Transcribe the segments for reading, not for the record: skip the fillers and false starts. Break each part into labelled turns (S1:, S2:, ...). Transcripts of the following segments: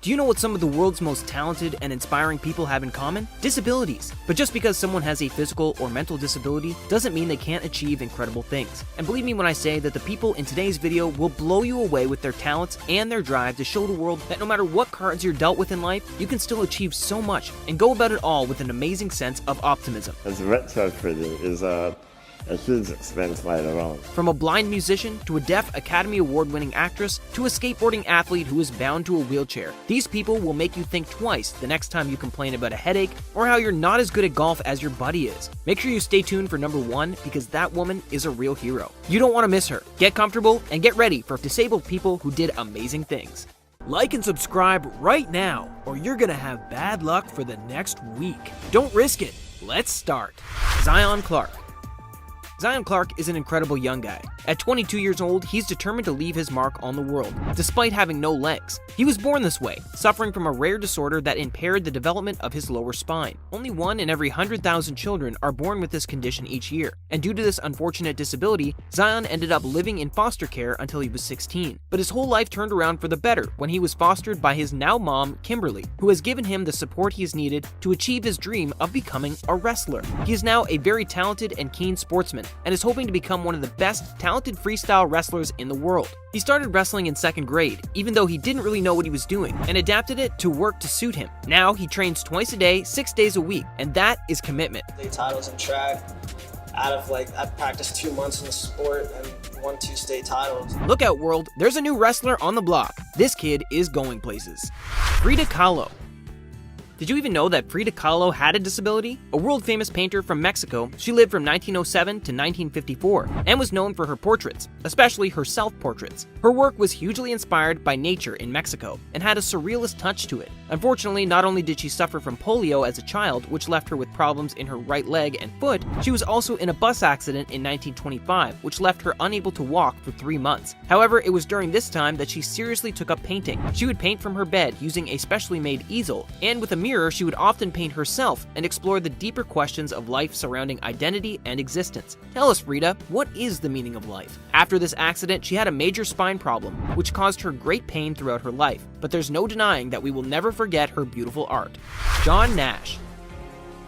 S1: Do you know what some of the world's most talented and inspiring people have in common? Disabilities. But just because someone has a physical or mental disability doesn't mean they can't achieve incredible things. And believe me when I say that the people in today's video will blow you away with their talents and their drive to show the world that no matter what cards you're dealt with in life, you can still achieve so much and go about it all with an amazing sense of optimism.
S2: As a retro critic is a huge expense later on.
S1: From a blind musician to a deaf Academy Award-winning actress to a skateboarding athlete who is bound to a wheelchair, these people will make you think twice the next time you complain about a headache or how you're not as good at golf as your buddy is. Make sure you stay tuned for number 1 because that woman is a real hero. You don't want to miss her. Get comfortable and get ready for disabled people who did amazing things. Like and subscribe right now or you're gonna have bad luck for the next week. Don't risk it. Let's start. Zion Clark. Zion Clark is an incredible young guy. At 22 years old, he's determined to leave his mark on the world, despite having no legs. He was born this way, suffering from a rare disorder that impaired the development of his lower spine. Only 1 in every 100,000 children are born with this condition each year, and due to this unfortunate disability, Zion ended up living in foster care until he was 16. But his whole life turned around for the better when he was fostered by his now mom, Kimberly, who has given him the support he has needed to achieve his dream of becoming a wrestler. He is now a very talented and keen sportsman, and is hoping to become one of the best talented freestyle wrestlers in the world. He started wrestling in 2nd grade, even though he didn't really know what he was doing, and adapted it to work to suit him. Now he trains twice a day, 6 days a week, and that is commitment.
S3: State titles in track. I practiced 2 months in the sport and won 2 state titles.
S1: Look out, world, there's a new wrestler on the block. This kid is going places. Frida Kahlo. Did you even know that Frida Kahlo had a disability? A world-famous painter from Mexico, she lived from 1907 to 1954 and was known for her portraits, especially her self-portraits. Her work was hugely inspired by nature in Mexico and had a surrealist touch to it. Unfortunately, not only did she suffer from polio as a child, which left her with problems in her right leg and foot, she was also in a bus accident in 1925, which left her unable to walk for 3 months. However, it was during this time that she seriously took up painting. She would paint from her bed using a specially made easel, and with a mirror, she would often paint herself and explore the deeper questions of life surrounding identity and existence. Tell us, Frida, what is the meaning of life? After this accident, she had a major spine problem, which caused her great pain throughout her life, but there's no denying that we will never forget her beautiful art. John Nash.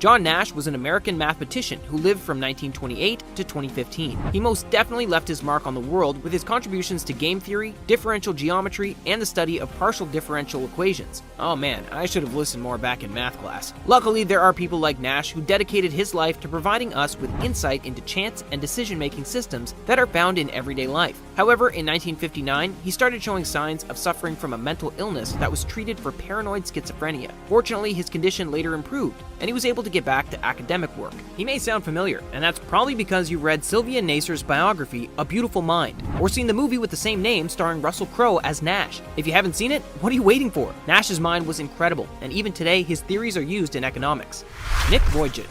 S1: John Nash was an American mathematician who lived from 1928 to 2015. He most definitely left his mark on the world with his contributions to game theory, differential geometry, and the study of partial differential equations. Oh man, I should have listened more back in math class. Luckily, there are people like Nash who dedicated his life to providing us with insight into chance and decision-making systems that are found in everyday life. However, in 1959, he started showing signs of suffering from a mental illness that was treated for paranoid schizophrenia. Fortunately, his condition later improved, and he was able to get back to academic work. He may sound familiar, and that's probably because you read Sylvia Nasr's biography, A Beautiful Mind, or seen the movie with the same name starring Russell Crowe as Nash. If you haven't seen it, what are you waiting for? Nash's mind was incredible, and even today, his theories are used in economics. Nick Vujicic.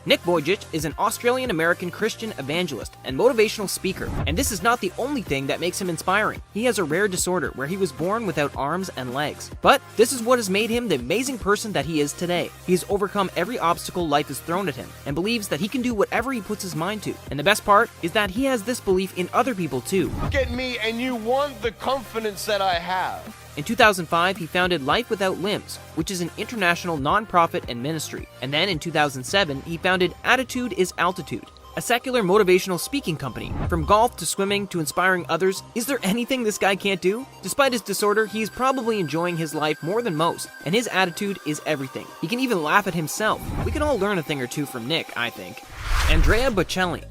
S1: Nick Vujicic is an Australian-American Christian evangelist and motivational speaker, and this is not the only thing that makes him inspiring. He has a rare disorder where he was born without arms and legs. But this is what has made him the amazing person that he is today. He has overcome every obstacle life has thrown at him and believes that he can do whatever he puts his mind to. And the best part is that he has this belief in other people too.
S4: Look at me and you want the confidence that I have.
S1: In 2005, he founded Life Without Limbs, which is an international nonprofit and ministry. And then in 2007, he founded Attitude is Altitude, a secular motivational speaking company. From golf to swimming to inspiring others, is there anything this guy can't do? Despite his disorder, he is probably enjoying his life more than most, and his attitude is everything. He can even laugh at himself. We can all learn a thing or two from Nick, I think. Andrea Bocelli.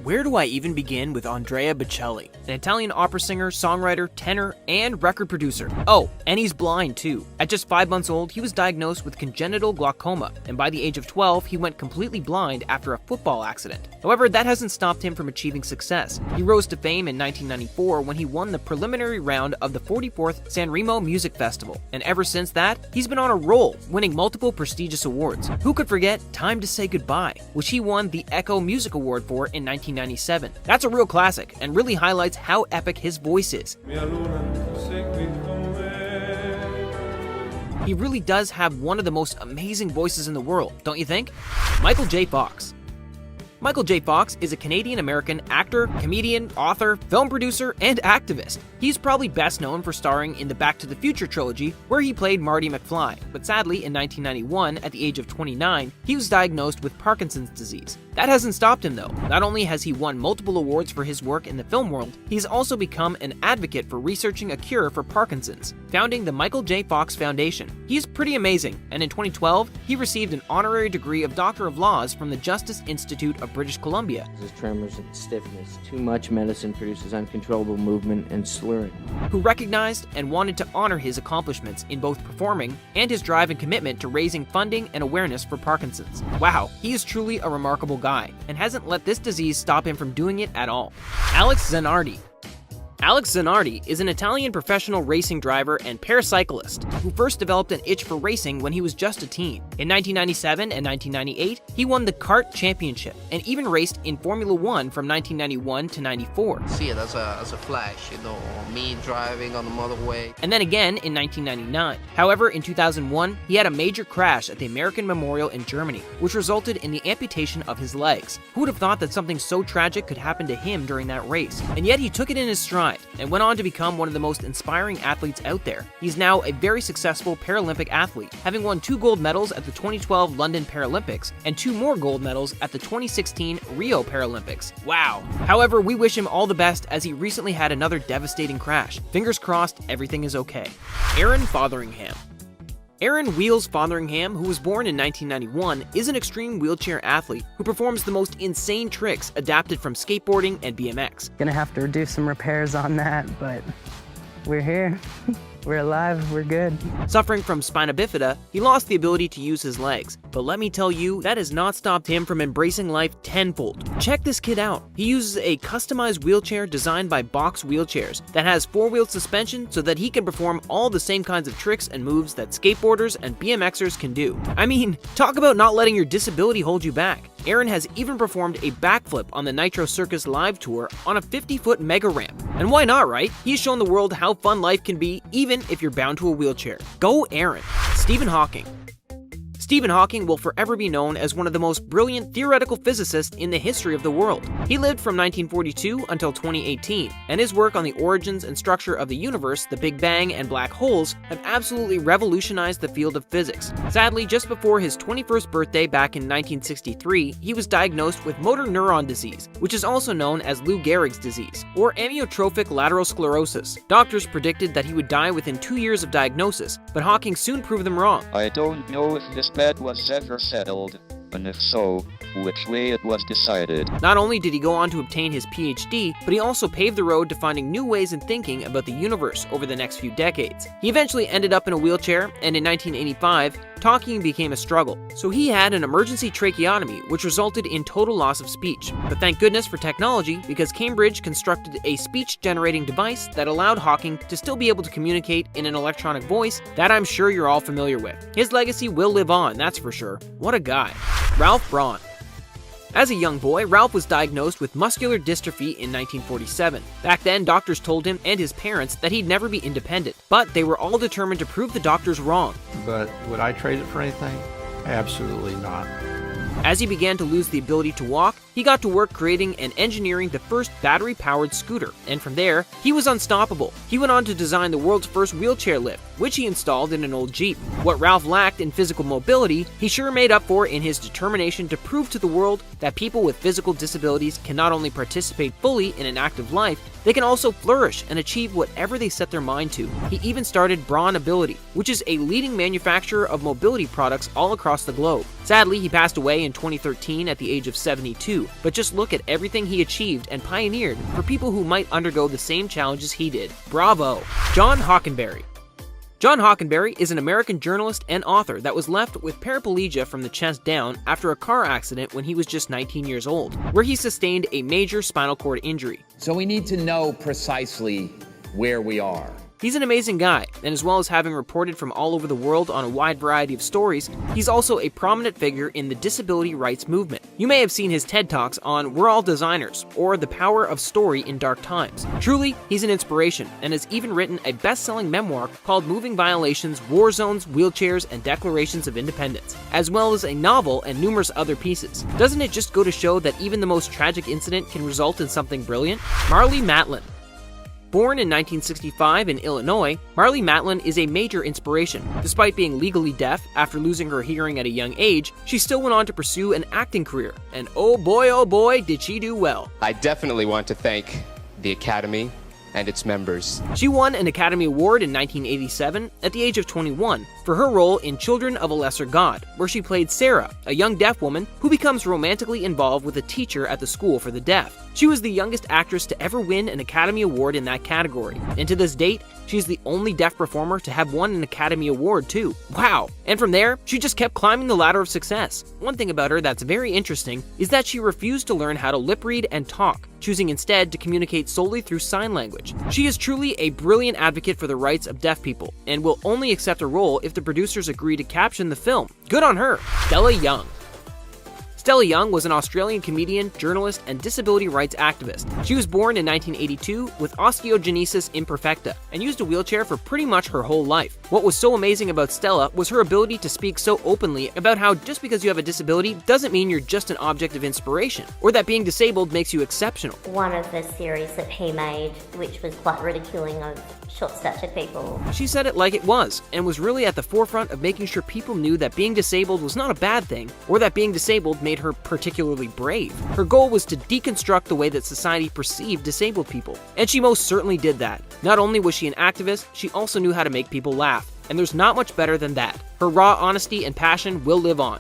S1: Where do I even begin with Andrea Bocelli? An Italian opera singer, songwriter, tenor, and record producer. Oh, and he's blind too. At just 5 months old, he was diagnosed with congenital glaucoma, and by the age of 12, he went completely blind after a football accident. However, that hasn't stopped him from achieving success. He rose to fame in 1994 when he won the preliminary round of the 44th Sanremo Music Festival, and ever since that, he's been on a roll, winning multiple prestigious awards. Who could forget Time to Say Goodbye, which he won the Echo Music Award for in 1997. That's a real classic and really highlights how epic his voice is. He really does have one of the most amazing voices in the world, don't you think? Michael J. Fox. Michael J. Fox is a Canadian-American actor, comedian, author, film producer, and activist. He's probably best known for starring in the Back to the Future trilogy, where he played Marty McFly, but sadly, in 1991, at the age of 29, he was diagnosed with Parkinson's disease. That hasn't stopped him though. Not only has he won multiple awards for his work in the film world, he's also become an advocate for researching a cure for Parkinson's, founding the Michael J. Fox Foundation. He's pretty amazing, and in 2012, he received an honorary degree of Doctor of Laws from the Justice Institute of British Columbia.
S5: His tremors and stiffness. Too much medicine produces uncontrollable movement and slurring.
S1: Who recognized and wanted to honor his accomplishments in both performing and his drive and commitment to raising funding and awareness for Parkinson's. Wow, he is truly a remarkable guy, and hasn't let this disease stop him from doing it at all. Alex Zanardi. Alex Zanardi is an Italian professional racing driver and paracyclist who first developed an itch for racing when he was just a teen. In 1997 and 1998, he won the kart championship and even raced in Formula One from 1991 to 94.
S6: See it as a flash, me driving on the motorway.
S1: And then again in 1999. However, in 2001, he had a major crash at the American Memorial in Germany, which resulted in the amputation of his legs. Who would have thought that something so tragic could happen to him during that race? And yet he took it in his stride and went on to become one of the most inspiring athletes out there. He's now a very successful Paralympic athlete, having won 2 gold medals at the 2012 London Paralympics and 2 more gold medals at the 2016 Rio Paralympics. Wow. However, we wish him all the best as he recently had another devastating crash. Fingers crossed everything is okay. Aaron Fotheringham. Aaron Wheels Fotheringham, who was born in 1991, is an extreme wheelchair athlete who performs the most insane tricks adapted from skateboarding and BMX.
S7: Gonna have to do some repairs on that, but we're here. We're alive, we're good.
S1: Suffering from spina bifida, he lost the ability to use his legs. But let me tell you, that has not stopped him from embracing life tenfold. Check this kid out. He uses a customized wheelchair designed by Box Wheelchairs that has 4-wheel suspension so that he can perform all the same kinds of tricks and moves that skateboarders and BMXers can do. I mean, talk about not letting your disability hold you back. Aaron has even performed a backflip on the Nitro Circus live tour on a 50-foot mega ramp. And why not, right? He's shown the world how fun life can be, even if you're bound to a wheelchair. Go Aaron. Stephen Hawking. Stephen Hawking will forever be known as one of the most brilliant theoretical physicists in the history of the world. He lived from 1942 until 2018, and his work on the origins and structure of the universe, the Big Bang, and black holes have absolutely revolutionized the field of physics. Sadly, just before his 21st birthday back in 1963, he was diagnosed with motor neuron disease, which is also known as Lou Gehrig's disease, or amyotrophic lateral sclerosis. Doctors predicted that he would die within 2 years of diagnosis, but Hawking soon proved them wrong.
S8: I don't know if this bet was ever settled, and if so, which way it was decided.
S1: Not only did he go on to obtain his PhD, but he also paved the road to finding new ways in thinking about the universe over the next few decades. He eventually ended up in a wheelchair, and in 1985, talking became a struggle. So he had an emergency tracheotomy, which resulted in total loss of speech. But thank goodness for technology, because Cambridge constructed a speech-generating device that allowed Hawking to still be able to communicate in an electronic voice that I'm sure you're all familiar with. His legacy will live on, that's for sure. What a guy. Ralph Braun. As a young boy, Ralph was diagnosed with muscular dystrophy in 1947. Back then, doctors told him and his parents that he'd never be independent, but they were all determined to prove the doctors wrong.
S9: But would I trade it for anything? Absolutely not.
S1: As he began to lose the ability to walk, he got to work creating and engineering the first battery-powered scooter, and from there, he was unstoppable. He went on to design the world's first wheelchair lift, which he installed in an old Jeep. What Ralph lacked in physical mobility, he sure made up for in his determination to prove to the world that people with physical disabilities can not only participate fully in an active life, they can also flourish and achieve whatever they set their mind to. He even started Braun Ability, which is a leading manufacturer of mobility products all across the globe. Sadly, he passed away in 2013 at the age of 72, but just look at everything he achieved and pioneered for people who might undergo the same challenges he did. Bravo! John Hockenberry. John Hockenberry is an American journalist and author that was left with paraplegia from the chest down after a car accident when he was just 19 years old, where he sustained a major spinal cord injury.
S10: So we need to know precisely where we are.
S1: He's an amazing guy, and as well as having reported from all over the world on a wide variety of stories, he's also a prominent figure in the disability rights movement. You may have seen his TED Talks on We're All Designers, or The Power of Story in Dark Times. Truly, he's an inspiration, and has even written a best-selling memoir called Moving Violations, War Zones, Wheelchairs, and Declarations of Independence, as well as a novel and numerous other pieces. Doesn't it just go to show that even the most tragic incident can result in something brilliant? Marlee Matlin. Born in 1965 in Illinois, Marlee Matlin is a major inspiration. Despite being legally deaf after losing her hearing at a young age, she still went on to pursue an acting career, and oh boy, did she do well.
S10: I definitely want to thank the Academy and its members.
S1: She won an Academy Award in 1987 at the age of 21 for her role in Children of a Lesser God, where she played Sarah, a young deaf woman who becomes romantically involved with a teacher at the school for the deaf. She was the youngest actress to ever win an Academy Award in that category, and to this date, she's the only deaf performer to have won an Academy Award too. Wow! And from there, she just kept climbing the ladder of success. One thing about her that's very interesting is that she refused to learn how to lip read and talk, choosing instead to communicate solely through sign language. She is truly a brilliant advocate for the rights of deaf people, and will only accept a role if the producers agree to caption the film. Good on her! Stella Young. Stella Young was an Australian comedian, journalist, and disability rights activist. She was born in 1982 with osteogenesis imperfecta and used a wheelchair for pretty much her whole life. What was so amazing about Stella was her ability to speak so openly about how just because you have a disability doesn't mean you're just an object of inspiration, or that being disabled makes you exceptional.
S11: One of the series that he made, which was quite ridiculing of short-statured people.
S1: She said it like it was, and was really at the forefront of making sure people knew that being disabled was not a bad thing, or that being disabled made her particularly brave. Her goal was to deconstruct the way that society perceived disabled people, and she most certainly did that. Not only was she an activist, she also knew how to make people laugh, and there's not much better than that. Her raw honesty and passion will live on.